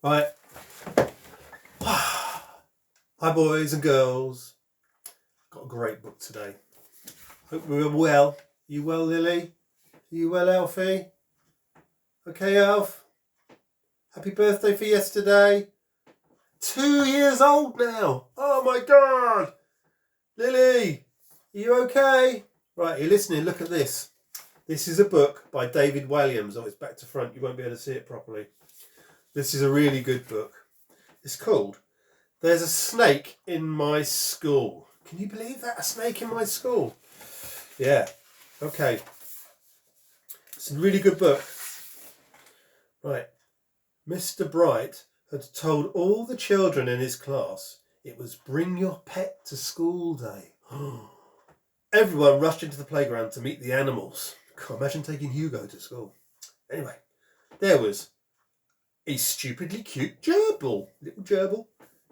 Right. Hi boys and girls. Got a great book today. Hope we're well. You well, Lily? You well, Alfie? Okay, Alf? Happy birthday for yesterday. 2 years old now. Oh my God. Lily, are you okay? Right, you're listening. Look at this. This is a book by David Walliams. Oh, it's back to front. You won't be able to see it properly. This is a really good book. It's called There's a Snake in My School. Can you believe that? A snake in my school? Yeah. Okay. It's a really good book. Right. Mr. Bright had told all the children in his class it was bring your pet to school day. Everyone rushed into the playground to meet the animals. Can't imagine taking Hugo to school. Anyway, there was a stupidly cute gerbil. Little gerbil.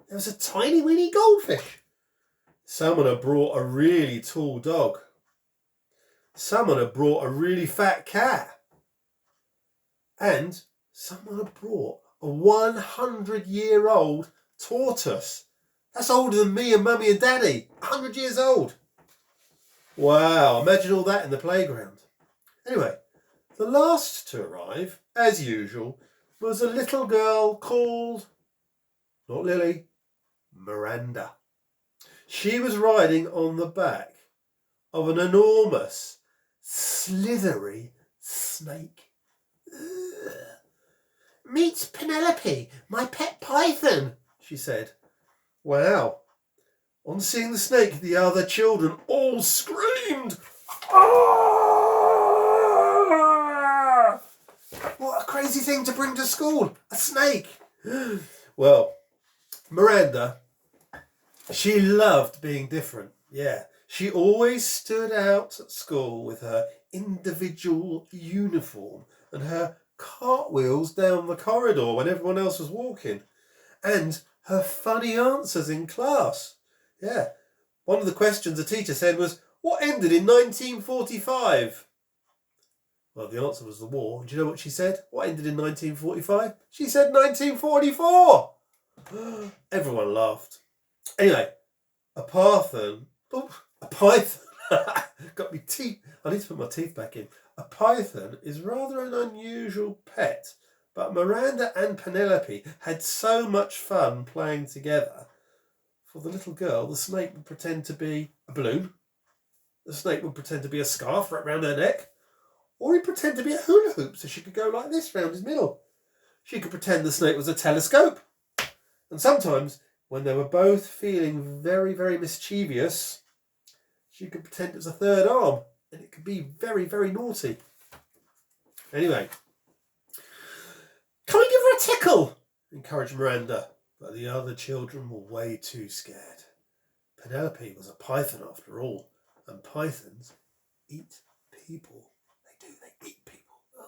There was a tiny weeny goldfish. Someone had brought a really tall dog. Someone had brought a really fat cat. And someone had brought a 100-year-old tortoise. That's older than me and Mummy and Daddy. 100 years old. Wow, imagine all that in the playground. Anyway, the last to arrive, as usual, was a little girl called, not Lily, Miranda. She was riding on the back of an enormous, slithery snake. Ugh. Meet Penelope, my pet python, she said. Wow. On seeing the snake, the other children all screamed. Ah! What a crazy thing to bring to school, a snake. Well, Miranda, she loved being different. Yeah, she always stood out at school with her individual uniform and her cartwheels down the corridor when everyone else was walking, and her funny answers in class. Yeah, one of the questions the teacher said was, what ended in 1945? Well, the answer was the war. Do you know what she said? What ended in 1945? She said 1944. Everyone laughed. Anyway, a python. Got me teeth. I need to put my teeth back in. A python is rather an unusual pet, but Miranda and Penelope had so much fun playing together. For the little girl, the snake would pretend to be a balloon. The snake would pretend to be a scarf wrapped around her neck. Or he'd pretend to be a hula hoop so she could go like this round his middle. She could pretend the snake was a telescope. And sometimes, when they were both feeling very, very mischievous, she could pretend it was a third arm. And it could be very, very naughty. Anyway. Come and give her a tickle, encouraged Miranda. But the other children were way too scared. Penelope was a python after all. And pythons eat people. They do, they eat people. Ugh.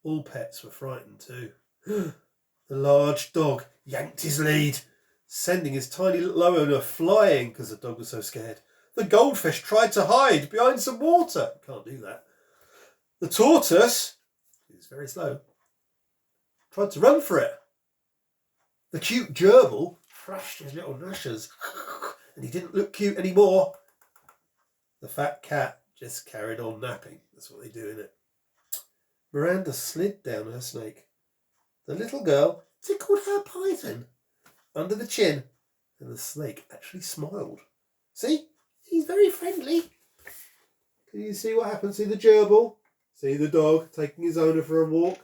All pets were frightened too. The large dog yanked his lead, sending his tiny little owner flying because the dog was so scared. The goldfish tried to hide behind some water. Can't do that. The tortoise, he's very slow, tried to run for it. The cute gerbil thrashed his little gnashers and he didn't look cute anymore. The fat cat just carried on napping. That's what they do, innit? Miranda slid down her snake. The little girl tickled her python under the chin, and the snake actually smiled. See? He's very friendly. Can you see what happened? See the gerbil? See the dog taking his owner for a walk?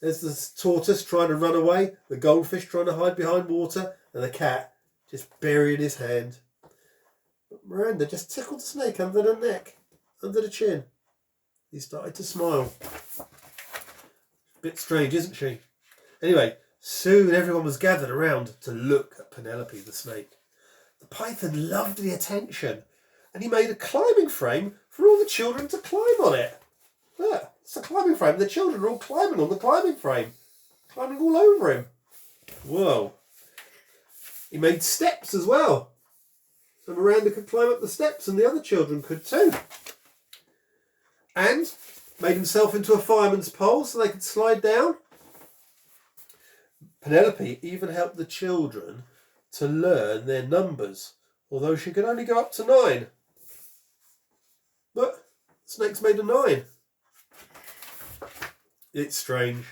There's the tortoise trying to run away, the goldfish trying to hide behind water, and the cat just burying his hand. But Miranda just tickled the snake under the neck, under the chin. He started to smile. Bit strange, isn't she? Anyway, soon everyone was gathered around to look at Penelope the snake. The python loved the attention, and he made a climbing frame for all the children to climb on it. Look, it's a climbing frame. The children are all climbing on the climbing frame. Climbing all over him. Whoa. He made steps as well. So Miranda could climb up the steps and the other children could too. And made himself into a fireman's pole so they could slide down. Penelope even helped the children to learn their numbers, although she could only go up to 9. But Snake's made a 9. It's strange.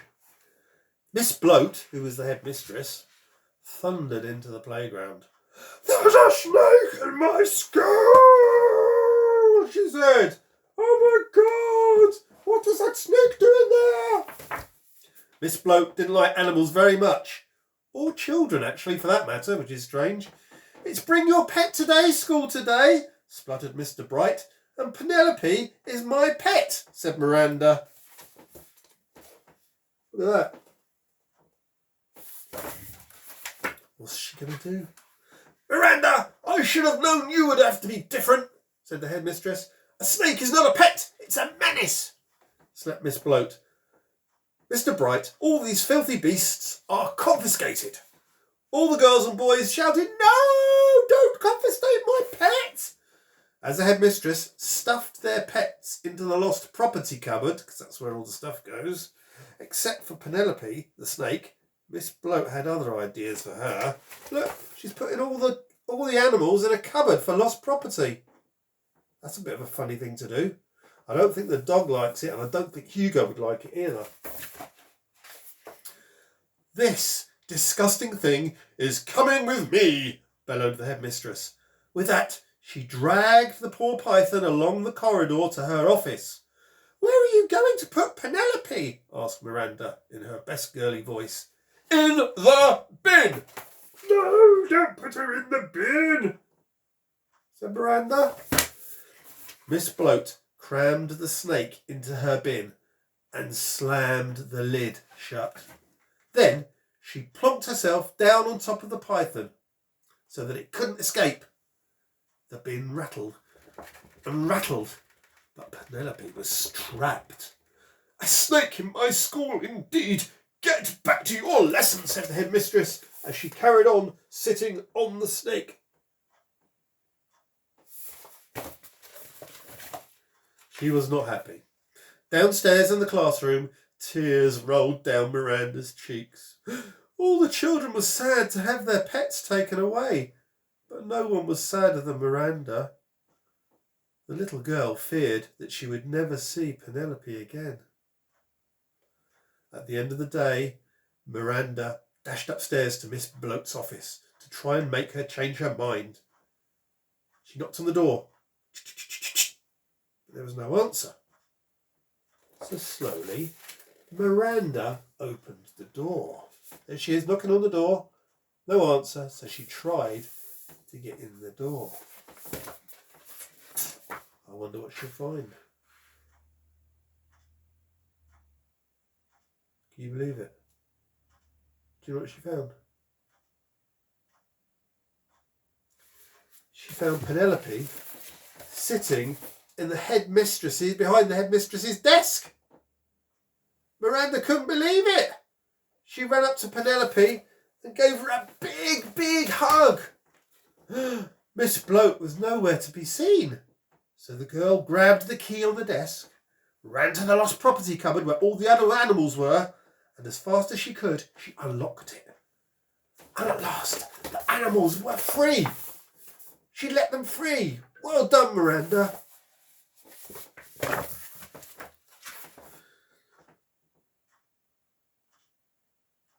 Miss Bloat, who was the headmistress, thundered into the playground. "There's a snake in my school," she said. "Oh my God, what does that snake doing there?" Miss Bloat didn't like animals very much, or children actually for that matter, which is strange. "It's bring your pet to day school today," spluttered Mr. Bright, "and Penelope is my pet," said Miranda. Look at that. What's she going to do? "Miranda, I should have known you would have to be different," said the headmistress. "A snake is not a pet, it's a menace," snapped Miss Bloat. "Mr. Bright, all these filthy beasts are confiscated." All the girls and boys shouted, "No, don't confiscate my pet!" As the headmistress stuffed their pets into the lost property cupboard, because that's where all the stuff goes, except for Penelope, the snake, Miss Bloat had other ideas for her. Look, she's putting all the animals in a cupboard for lost property. That's a bit of a funny thing to do. I don't think the dog likes it, and I don't think Hugo would like it either. "This disgusting thing is coming with me," bellowed the headmistress. With that, she dragged the poor python along the corridor to her office. "Where are you going to put Penelope?" asked Miranda in her best girly voice. "In the bin." "No, don't put her in the bin," said Miranda. Miss Bloat crammed the snake into her bin and slammed the lid shut. Then she plonked herself down on top of the python so that it couldn't escape. The bin rattled and rattled, but Penelope was trapped. "A snake in my school indeed! Get back to your lesson," said the headmistress as she carried on sitting on the snake. She was not happy. Downstairs in the classroom, tears rolled down Miranda's cheeks. All the children were sad to have their pets taken away, but no one was sadder than Miranda. The little girl feared that she would never see Penelope again. At the end of the day, Miranda dashed upstairs to Miss Bloat's office to try and make her change her mind. She knocked on the door. There was no answer. So slowly, Miranda opened the door. There she is knocking on the door. No answer, so she tried to get in the door. I wonder what she'll find. Can you believe it? Do you know what she found? She found Penelope sitting behind the headmistress's desk. Miranda couldn't believe it. She ran up to Penelope and gave her a big, big hug. Miss Bloat was nowhere to be seen. So the girl grabbed the key on the desk, ran to the lost property cupboard where all the other animals were, and as fast as she could, she unlocked it. And at last, the animals were free. She let them free. Well done, Miranda.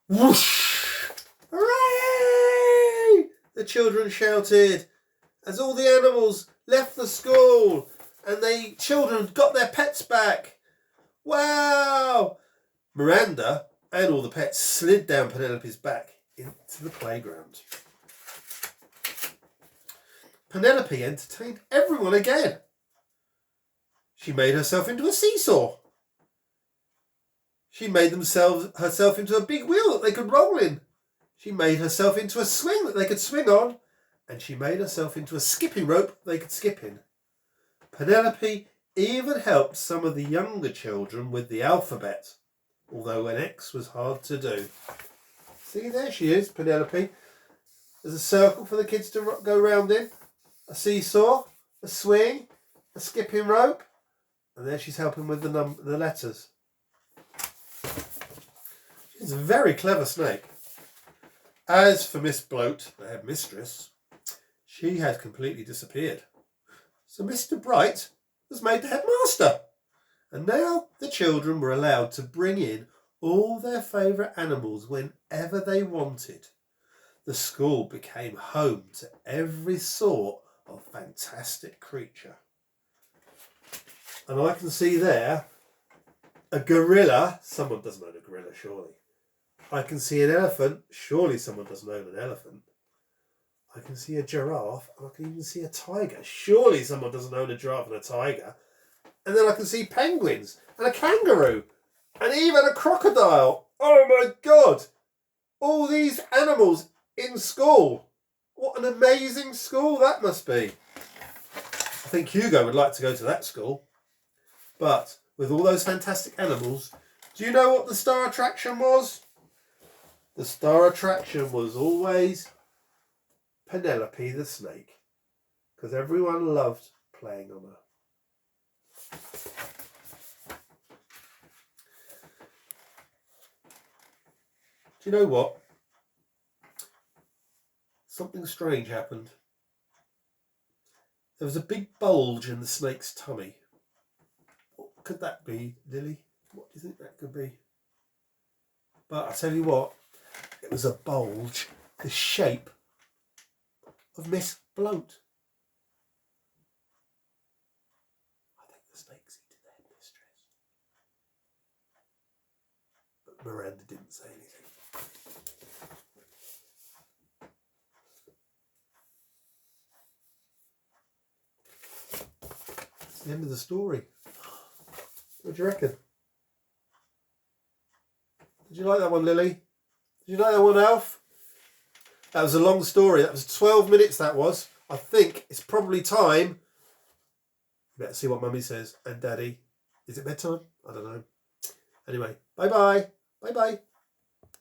Whoosh! Hooray! The children shouted as all the animals left the school and the children got their pets back. Wow! Miranda and all the pets slid down Penelope's back into the playground. Penelope entertained everyone again. She made herself into a seesaw. She made herself into a big wheel that they could roll in. She made herself into a swing that they could swing on. And she made herself into a skipping rope they could skip in. Penelope even helped some of the younger children with the alphabet, although an X was hard to do. See, there she is, Penelope. There's a circle for the kids to go round in, a seesaw, a swing, a skipping rope, and there she's helping with the letters. She's a very clever snake. As for Miss Bloat, the headmistress, she had completely disappeared. So Mr. Bright was made the headmaster. And now the children were allowed to bring in all their favourite animals whenever they wanted. The school became home to every sort of fantastic creature. And I can see there a gorilla. Someone doesn't own a gorilla, surely. I can see an elephant. Surely someone doesn't own an elephant. I can see a giraffe. And I can even see a tiger. Surely someone doesn't own a giraffe and a tiger. And then I can see penguins and a kangaroo and even a crocodile. Oh my God. All these animals in school. What an amazing school that must be. I think Hugo would like to go to that school. But with all those fantastic animals, do you know what the star attraction was? The star attraction was always Penelope the snake. Because everyone loved playing on her. Do you know what? Something strange happened. There was a big bulge in the snake's tummy. What could that be, Lily? What do you think that could be? But I tell you what, it was a bulge the shape of Miss Bloat. I think the snake's eating the headmistress. But Miranda didn't say anything. That's the end of the story. What do you reckon? Did you like that one, Lily? Did you like that one, Alf? That was a long story. That was 12 minutes, that was. I think it's probably time. You better see what Mummy says and Daddy. Is it bedtime? I don't know. Anyway, bye-bye. Bye-bye.